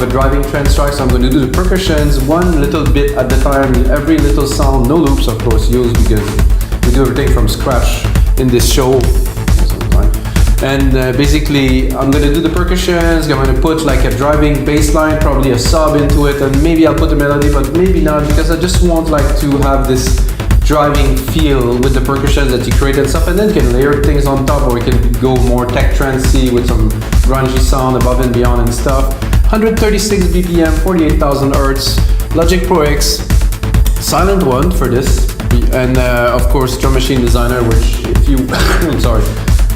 a driving trance track, so I'm going to do the percussions one little bit at the time, every little sound, no loops of course used, because we do everything from scratch in this show. And basically I'm going to do the percussions, I'm going to put like a driving bass line, probably a sub into it, and maybe I'll put a melody, but maybe not, because I just want like to have this driving feel with the percussions that you create and stuff, and then you can layer things on top, or we can go more tech trancey with some grungy sound above and beyond and stuff. 136 BPM, 48,000 Hertz, Logic Pro X, Sylenth1 for this, and of course Drum Machine Designer, which if you I'm sorry,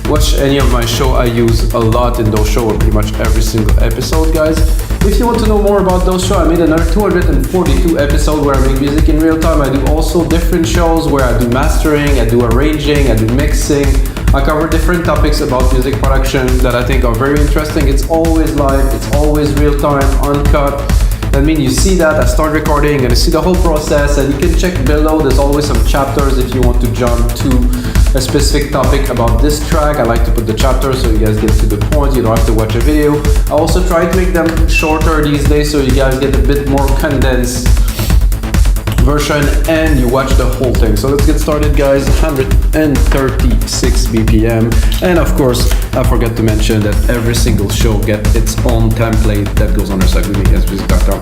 watch any of my show, I use a lot in those shows, pretty much every single episode, guys. If you want to know more about those shows, I made another 242 episodes where I make music in real time. I do also different shows where I do mastering, I do arranging, I do mixing. I cover different topics about music production that I think are very interesting. It's always live, it's always real time, uncut. That means you see that, I start recording and you see the whole process, and you can check below, there's always some chapters if you want to jump to a specific topic about this track. I like to put the chapters so you guys get to the point, you don't have to watch a video. I also try to make them shorter these days so you guys get a bit more condensed version and you watch the whole thing. So let's get started, guys. 136 BPM, and of course I forgot to mention that every single show gets its own template that goes on our site, music.com.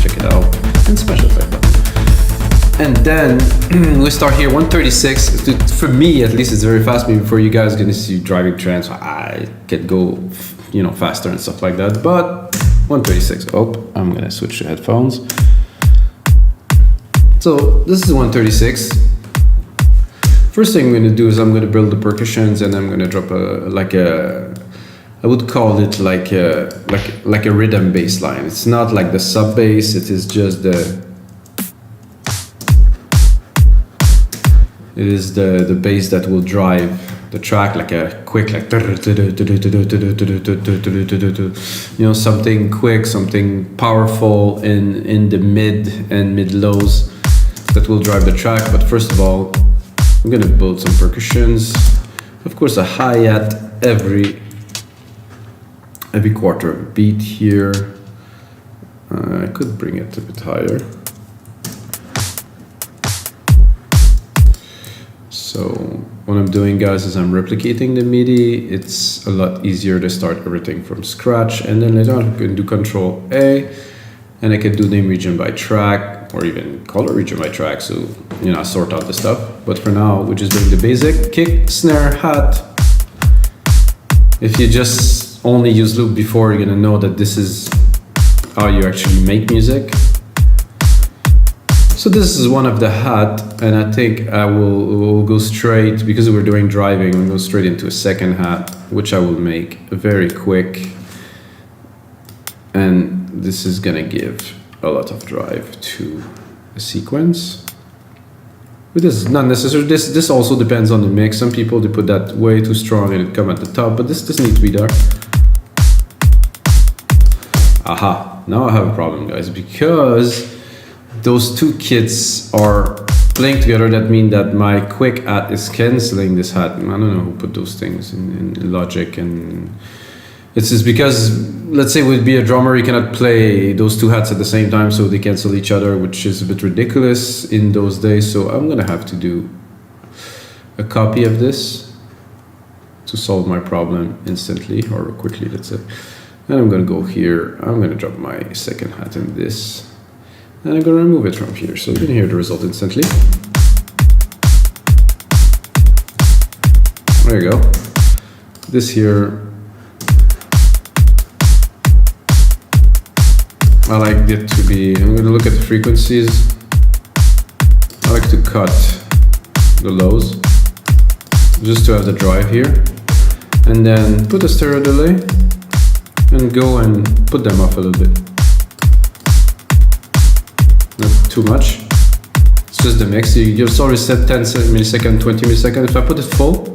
Check it out and smash the like button. And then we start here 136. For me at least it's very fast. Maybe for you guys gonna see driving trance, I can go faster and stuff like that, but 136. Oh, I'm gonna switch to headphones. So this is 136. First thing I'm going to do is I'm going to build the percussions, and I'm going to drop I would call it like a rhythm bass line. It's not like the sub bass, it is just the bass that will drive the track, like a quick, like something quick, something powerful in the mid and mid lows that will drive the track. But first of all, I'm gonna build some percussions. Of course, a hi-hat every quarter beat here. I could bring it a bit higher. So what I'm doing, guys, is I'm replicating the MIDI. It's a lot easier to start everything from scratch, and then later on I can do Control A, and I can do name region by track, or even color region by track, so I sort out the stuff. But for now, we're just doing the basic kick, snare, hat. If you just only use loop before, you're gonna know that this is how you actually make music. So this is one of the hat, and I think I will go straight, because we're doing driving, we'll go straight into a second hat, which I will make very quick. And this is gonna give a lot of drive to a sequence. But this is not necessary. This also depends on the mix. Some people, they put that way too strong and it come at the top, but this doesn't need to be there. Aha, now I have a problem, guys, because those two kits are playing together. That means that my quick hat is canceling this hat. I don't know who put those things in Logic, and it's just because, let's say, would be a drummer, you cannot play those two hats at the same time, so they cancel each other, which is a bit ridiculous in those days. So I'm gonna have to do a copy of this to solve my problem instantly, or quickly, let's say. And I'm gonna go here, I'm gonna drop my second hat in this, and I'm gonna remove it from here, so you can hear the result instantly. There you go. This here, I like it to be, I'm going to look at the frequencies. I like to cut the lows, just to have the drive here. And then put a stereo delay, and go and put them off a little bit. Not too much. It's just the mix. You've already set 10 milliseconds, 20 milliseconds. If I put it full,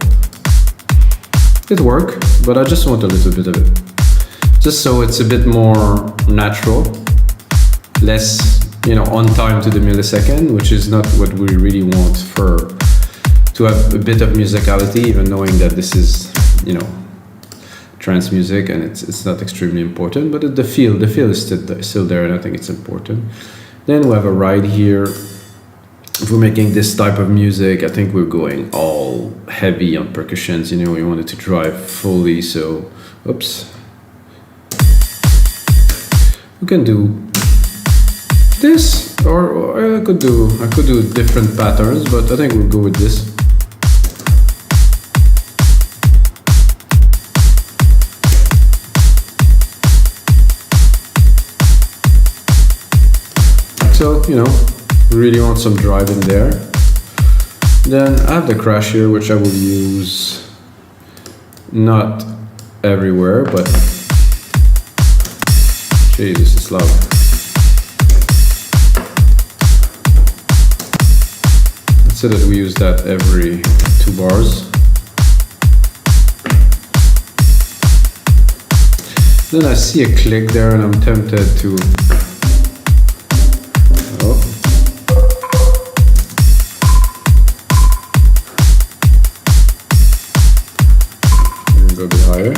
it works, but I just want a little bit of it. Just so it's a bit more natural, less, on time to the millisecond, which is not what we really want to have a bit of musicality, even knowing that this is, trance music, and it's not extremely important, but the feel is still there, and I think it's important. Then we have a ride here. If we're making this type of music, I think we're going all heavy on percussions, you know, we wanted to drive fully, so, oops. We can do this, or I could do different patterns, but I think we'll go with this. So, you know, we really want some drive in there. Then I have the crash here, which I will use not everywhere, but Jesus, it's loud. Let's say that we use that every 2 bars. Then I see a click there and I'm tempted to go a bit higher.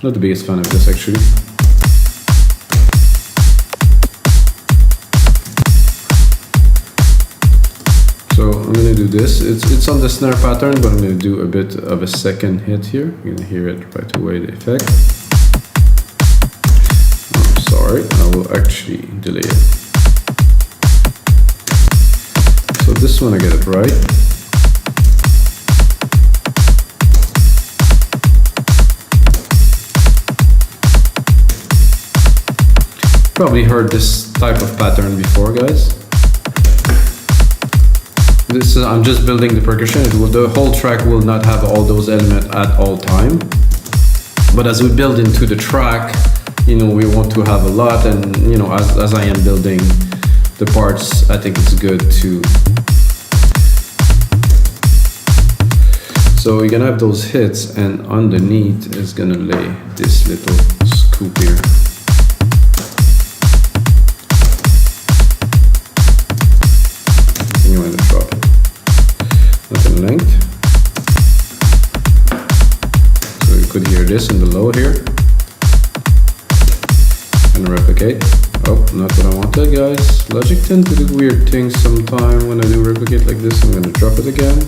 Not the biggest fan of this actually. So I'm going to do this. It's on the snare pattern, but I'm going to do a bit of a second hit here. You're going to hear it right away, the effect. I'm sorry, I will actually delay it. So this one I get it right. Probably heard this type of pattern before, guys. I'm just building the percussion. The whole track will not have all those elements at all time. But as we build into the track, you know, we want to have a lot, and you know, as I am building the parts, I think it's good to. So you're gonna have those hits, and underneath is gonna lay this little scoop here. You want to drop it. Not in length. So you could hear this in the low here. And replicate. Oh, not what I wanted, guys. Logic tends to do weird things sometimes when I do replicate like this. I'm going to drop it again.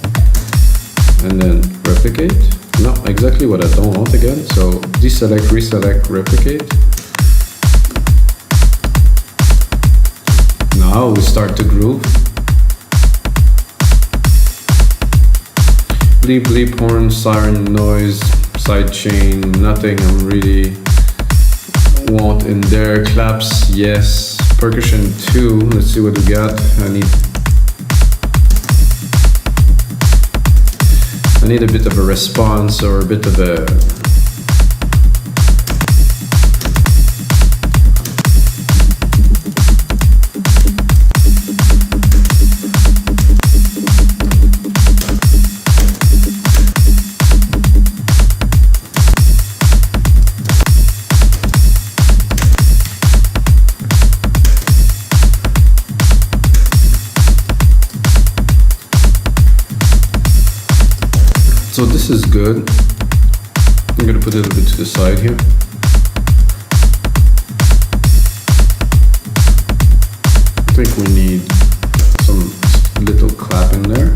And then replicate. Not exactly what I don't want again. So deselect, reselect, replicate. Now we start to groove. Bleep, bleep, horn, siren, noise, sidechain, nothing I'm really want in there. Claps, yes. Percussion 2, let's see what we got. I need a bit of a response or a bit of a So this is good. I'm gonna put it a little bit to the side here. I think we need some little clap in there.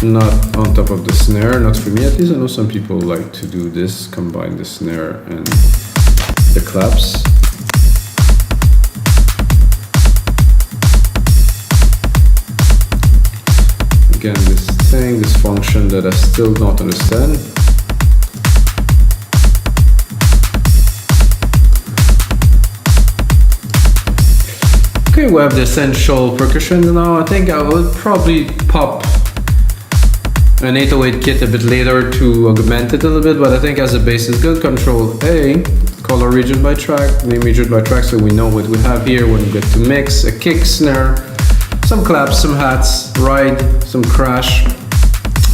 Not on top of the snare, not for me at least. I know some people like to do this, combine the snare and the claps. Again, this function that I still don't understand. Okay, we have the essential percussion now. I think I will probably pop an 808 kit a bit later to augment it a little bit, but I think as a base is good. Control A, color region by track, name region by track, so we know what we have here when we get to mix, a kick, snare, some claps, some hats, ride, some crash,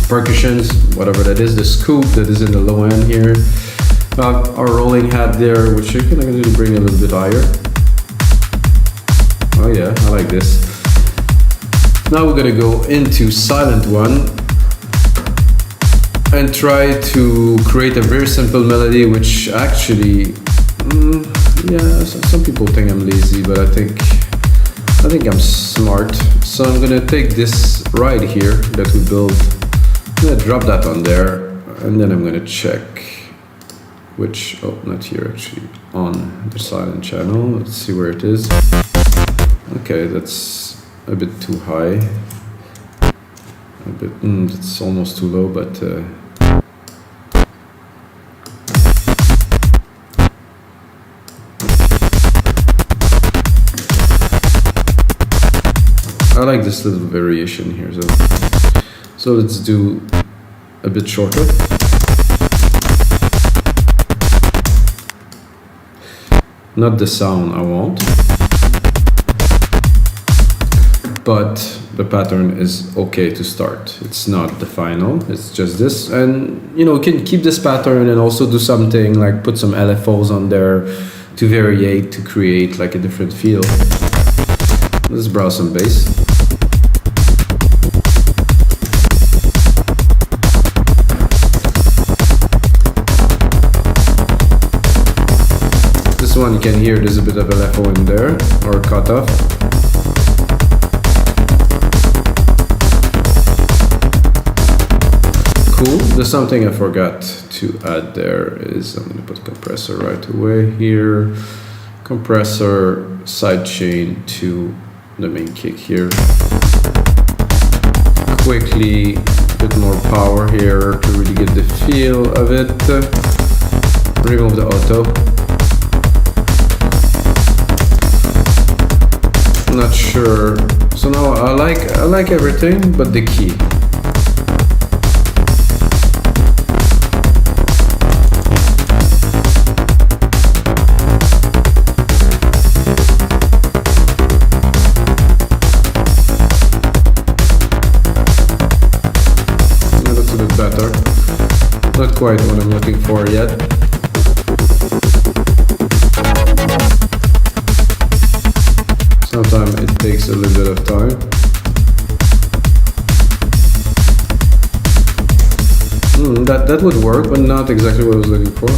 percussions, whatever that is, the scoop that is in the low end here. Our rolling hat there, which you're going to bring a little bit higher. Oh yeah, I like this. Now we're going to go into Sylenth1 and try to create a very simple melody, which actually, yeah, some people think I'm lazy, but I think I'm smart. So I'm going to take this ride here that we built. I'm going to drop that on there, and then I'm going to check which, oh, not here actually, on the silent channel. Let's see where it is. Okay, that's a bit too high. A bit, it's almost too low, but I like this little variation here. So let's do a bit shorter. Not the sound I want, but the pattern is okay to start. It's not the final, it's just this. And you know, you can keep this pattern and also do something like put some LFOs on there to variate, to create like a different feel. Let's browse some bass. This one you can hear there's a bit of LFO in there, or cutoff. Cool. There's something I forgot to add there is I'm going to put compressor right away here. Compressor sidechain to the main kick here. Quickly, a bit more power here to really get the feel of it. Remove the auto. Not sure. So now I like everything but the key. That's a bit better. Not quite what I'm looking for yet. Sometimes it takes a little bit of time. That would work, but not exactly what I was looking for.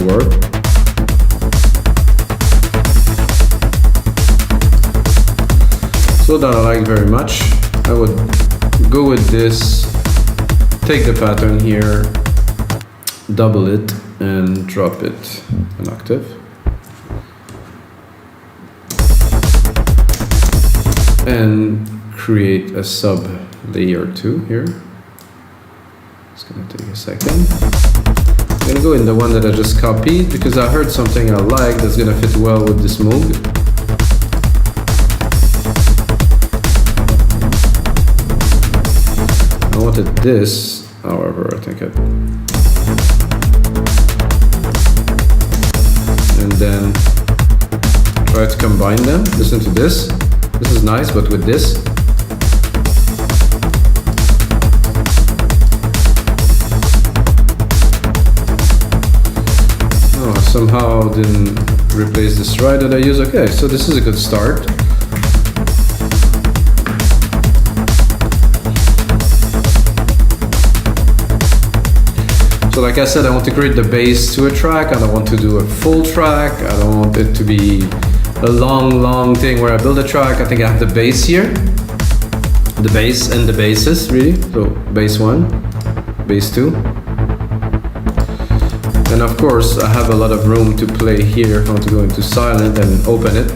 Work. So that I like very much. I would go with this, take the pattern here, double it and drop it an octave. And create a sub layer 2 here. It's gonna take a second. I'm gonna go in the one that I just copied because I heard something I like that's gonna fit well with this moog. I wanted this, however, I think and then try to combine them. Listen to this. This is nice, but with this. Somehow didn't replace this ride that I use. Okay, so this is a good start. So like I said, I want to create the bass to a track. I don't want to do a full track. I don't want it to be a long thing where I build a track. I think I have the bass here. The bass and the basses, really. So bass 1, bass 2. And of course, I have a lot of room to play here. If I want to go into silent and open it.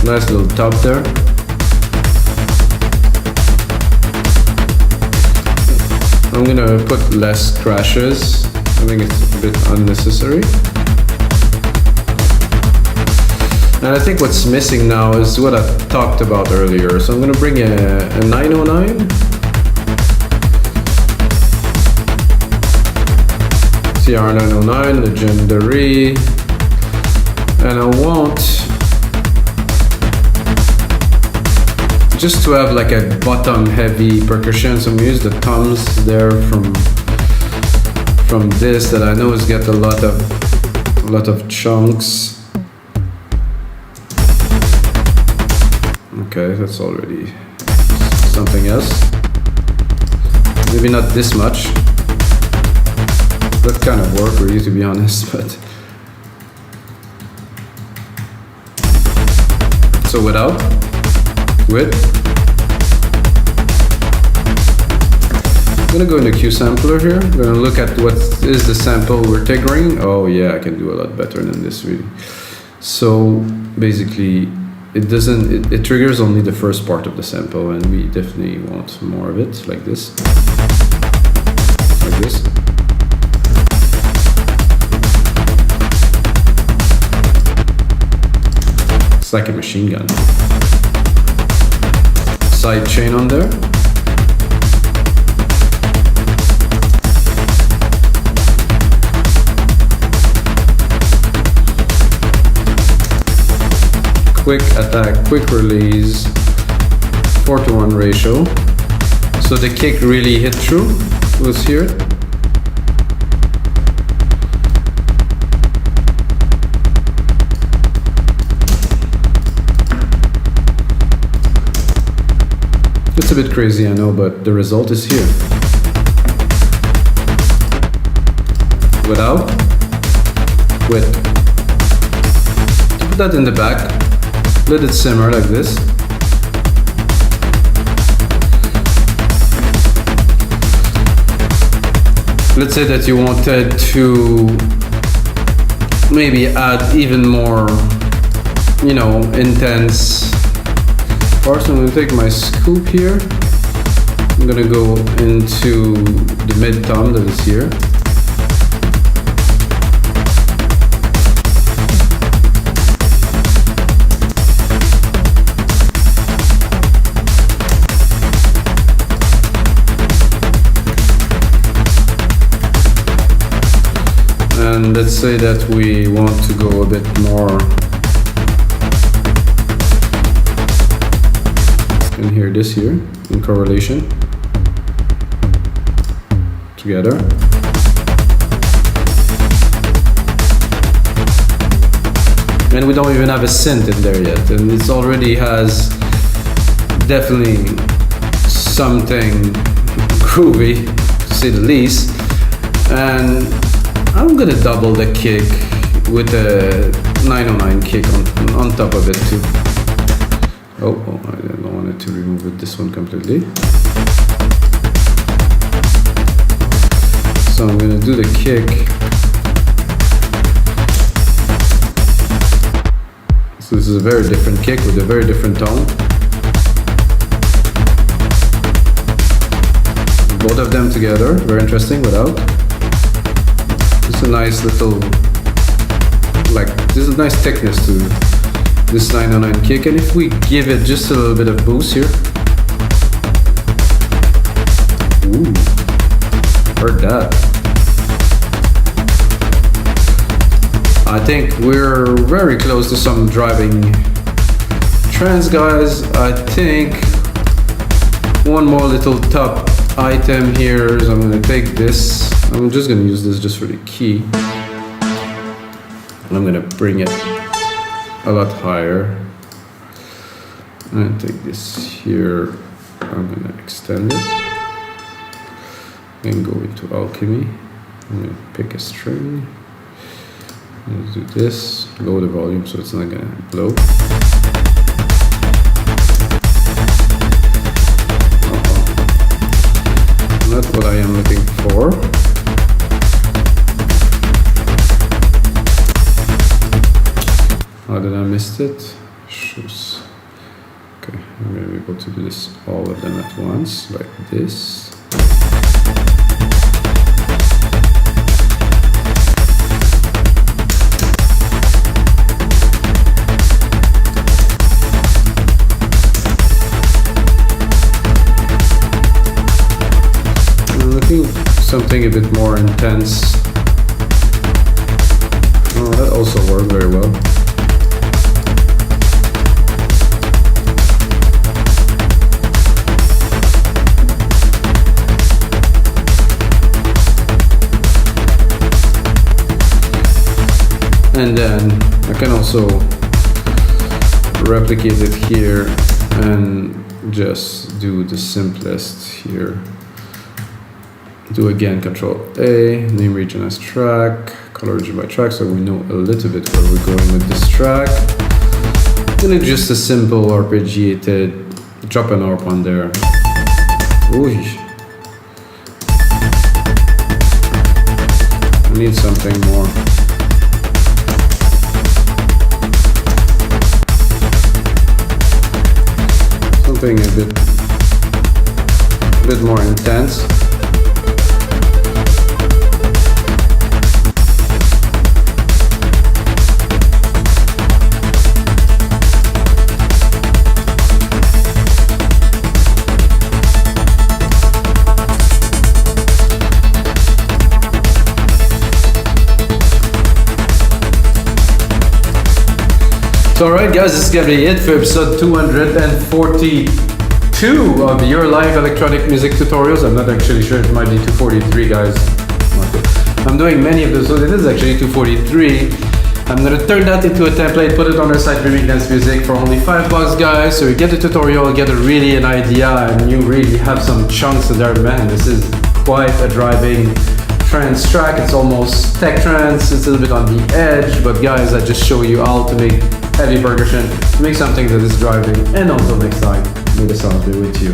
Nice little top there. I'm gonna put less crashes. I think it's a bit unnecessary. And I think what's missing now is what I talked about earlier. So I'm gonna bring a 909. CR909, Legendary. And I want just to have like a bottom heavy percussion. So I'm gonna use the toms there from this that I know has got a lot of chunks. Okay, that's already something else. Maybe not this much. That kind of work really, to be honest, but so without, with. I'm gonna go into Q sampler here. I'm gonna look at what is the sample we're triggering. Oh yeah, I can do a lot better than this really. So basically, it doesn't. It triggers only the first part of the sample, and we definitely want more of it, like this, like this. It's like a machine gun. Side chain on there. Quick attack, quick release, 4:1 ratio. So the kick really hit through. Let's hear it. It's a bit crazy, I know, but the result is here. Without, with. Put that in the back. Let it simmer like this. Let's say that you wanted to maybe add even more, you know, intense parts. I'm gonna take my scoop here. I'm gonna go into the mid tom that is here. And let's say that we want to go a bit more. You can hear this here in correlation together. And we don't even have a synth in there yet, and it already has definitely something groovy, to say the least. And I'm gonna double the kick with a 909 kick on top of it too. Oh, I don't want it to remove it, this one completely. So I'm gonna do the kick. So this is a very different kick with a very different tone. Both of them together, very interesting without. It's a nice little, like, this is a nice thickness to this 909 kick, and if we give it just a little bit of boost here. Ooh, heard that. I think we're very close to some driving trance, guys. I think one more little top item here is I'm gonna take this. I'm just gonna use this just for the key. I'm gonna bring it a lot higher. I'm gonna take this here. I'm gonna extend it and go into alchemy. I'm gonna pick a string. I'm gonna do this, lower the volume so it's not gonna blow. I'm not what I am looking for. How did I miss it? Shoes. Okay, I'm gonna be able to do this, all of them at once, like this. Something a bit more intense. Oh, that also worked very well. And then I can also replicate it here and just do the simplest here. Do again Control A, name region as track, color region by track, so we know a little bit where we're going with this track. And it's just a simple arpeggiated, drop an arp on there. Ooh. I need something more. Something a bit more intense. So alright guys, this is gonna be it for episode 242 of your live electronic music tutorials. I'm not actually sure, it might be 243 guys. I'm doing many of those, so it is actually 243. I'm gonna turn that into a template, put it on our site, Remake Dance Music, for only $5 guys. So you get the tutorial, get really an idea, and you really have some chunks in there. Man, this is quite a driving trance track. It's almost tech trance, it's a little bit on the edge, but guys, I just show you how to make heavy percussion, to make something that is driving and also make the sound be with you.